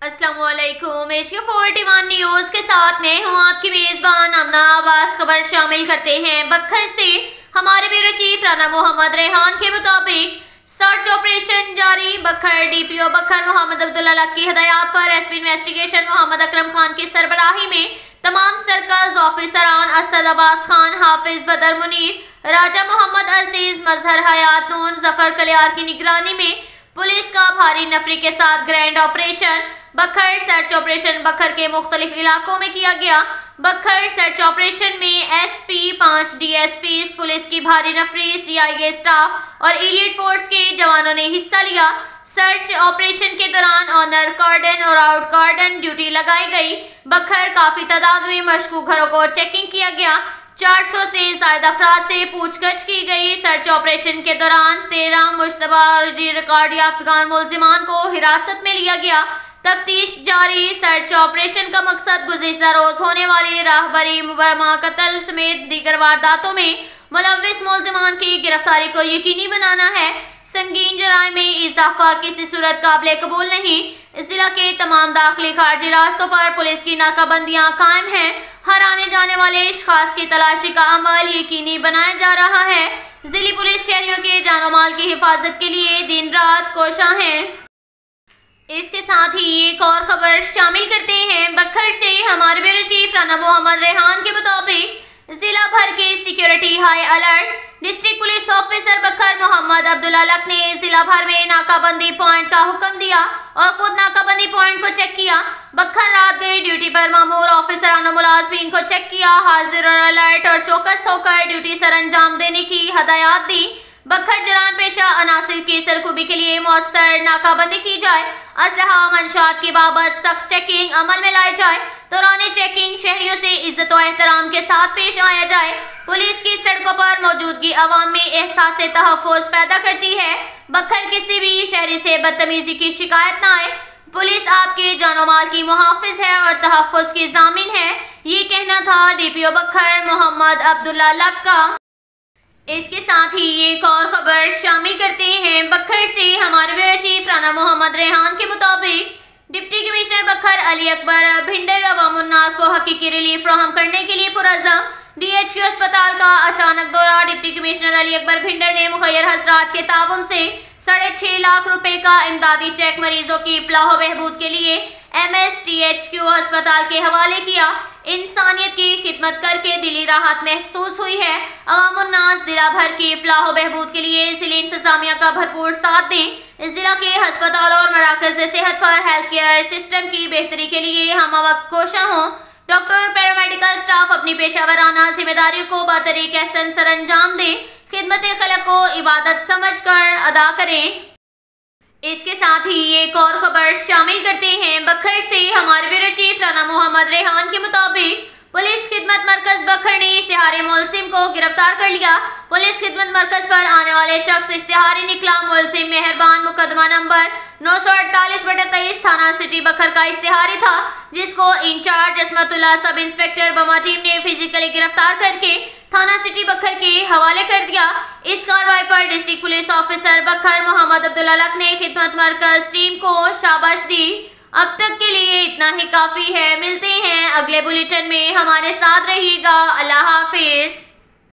अस्सलाम वालेकुम। Asia 41 news के साथ मैं हूं आपकी मेजबान अमना आवाज। खबर शामिल करते हैं बखर से। हमारे ब्यूरो चीफ राना मोहम्मद रेहान के मुताबिक सर्च ऑपरेशन जारी। बखर डीपीओ बखर मोहम्मद अब्दुल्ला लक की हिदायत पर एसपी इन्वेस्टिगेशन मोहम्मद अकरम खान की सरबराही में तमाम सर्कल्स ऑफिसरान असद अब्बास खान, हाफिज बदर मुनीर, राजा मोहम्मद अजीज, मजहर हयात नून, जफर कलियार की निगरानी में पुलिस का भारी नफरी के साथ ग्रैंड ऑपरेशन बखर सर्च ऑपरेशन बखर के मुख्तलिफ इलाकों में किया गया। बखर सर्च ऑपरेशन में एसपी, 5 डीएसपी, पुलिस की भारी नफरी, सीआईए स्टाफ और एलिट फोर्स के जवानों ने हिस्सा लिया। सर्च ऑपरेशन के दौरान ऑनर कार्डन और आउट कार्डन ड्यूटी लगाई गई। बखर काफी तादाद में मशकूक घरों को चेकिंग किया गया। 400 से ज्यादा अफराद से पूछताछ की गई। सर्च ऑपरेशन के दौरान 13 मुश्तबा रिकॉर्ड याफ्ता मुलजिमान को हिरासत में लिया गया। तफ्तीश जारी। सर्च ऑपरेशन का मकसद गुज़िश्ता रोज होने वाली राहबरी, मुबरमा, कत्ल समेत दीगर वारदातों में मुलव्विस मुलजिमान की गिरफ्तारी को यकीनी बनाना है। संगीन जराइम में इजाफा किसी सूरत काबिल कबूल नहीं। जिला के तमाम दाखिली खारजी रास्तों पर पुलिस की नाकाबंदियां कायम हैं। हर आने जाने वाले अशखास की तलाशी का अमल यकीनी बनाया जा रहा है। जिली पुलिस शहरियों के जानो माल की हिफाजत के लिए दिन रात कोशा है। इसके साथ ही एक और खबर शामिल करते हैं बखर से। हमारे ब्यूरो चीफ राना मोहम्मद रेहान के मुताबिक जिला भर के security high alert. District police officer बखर मोहम्मद अब्दुल्ला लक ने जिला भर में नाकाबंदी पॉइंट का हुक्म दिया और खुद नाकाबंदी पॉइंट को चेक किया। बखर रात गए ड्यूटी पर मामूर ऑफिसरान और मुलाजमीन को चेक किया। हाजिर और अलर्ट और चौकस होकर ड्यूटी सर अंजाम देने की हदायत दी। बखर जराम पेशा अनासिर की सरखूबी के लिए मौसर नाकाबंदी की जाए। असलहा मंशात की बाबत सख्त चेकिंग अमल में लाई जाए। दौरान चेकिंग शहरियों से इज्जत और एहतराम के साथ पेश आया जाए। पुलिस की सड़कों पर मौजूदगी अवाम में एहसास तहफ़्फ़ुज़ पैदा करती है। बखर किसी भी शहरी से बदतमीजी की शिकायत न आए। पुलिस आपके जानो माल की मुहाफिज है और तहफ़्फ़ुज़ की ज़ामिन है। ये कहना था डीपीओ बखर मोहम्मद अब्दुल्ला लक का। इसके साथ ही एक और खबर शामिल करते हैं बखर से। हमारे ब्यूरो चीफ राना मोहम्मद रेहान के मुताबिक डिप्टी कमिश्नर बखर अली अकबर भिंडर अवामुन्नास को हकीकी रिलीफ फराहम करने के लिए पुरअज़म। डीएचक्यू अस्पताल का अचानक दौरा। डिप्टी कमिश्नर अली अकबर भिंडर ने मुखैर हजरात के ताउन से 6.5 लाख रुपए का इमदादी चेक मरीजों की फलाह बहबूद के लिए MSTHQ अस्पताल के हवाले किया। इंसानियत की खिदमत करके दिली राहत महसूस हुई है। अवामुन्नास जिला भर की फलाह बहबूद के लिए जिले इंतजामिया का भरपूर साथ दें। जिला के अस्पतालों और मराकज़ सेहत पर हेल्थ केयर सिस्टम की बेहतरी के लिए हम वक्त कोशा हों। डॉक्टर और पैरामेडिकल स्टाफ अपनी पेशावराना जिम्मेदारियों को बतरीक एहसन सर अंजाम दें। खिदमत खलक को इबादत समझ कर अदा करें। इसके साथ ही एक और खबर शामिल करते हैं बखर से। हमारे ब्यूरो चीफ राना मोहम्मद रेहान के मुताबिक पुलिस खिदमत मरकज बखर ने इश्तिहारी मुलजिम को गिरफ्तार कर लिया। पुलिस खिदमत मरकज पर आने वाले शख्स इश्तिहारी निकला। मुलजिम मेहरबान मुकदमा नंबर 948/23 थाना सिटी बखर का इश्तिहारी था, जिसको इंचार्ज असमतुल्लाह सब इंस्पेक्टर बमा टीम ने फिजिकली गिरफ्तार करके थाना सिटी बखर के हवाले कर दिया। इस कार्रवाई पर डिस्ट्रिक्ट पुलिस ऑफिसर बखर मोहम्मद अब्दुल्ला लक ने खिदमत मरकज टीम को शाबाश दी। अब तक के लिए इतना ही काफी है। मिलते हैं अगले बुलेटिन में। हमारे साथ रहिएगा। अल्लाह हाफिज।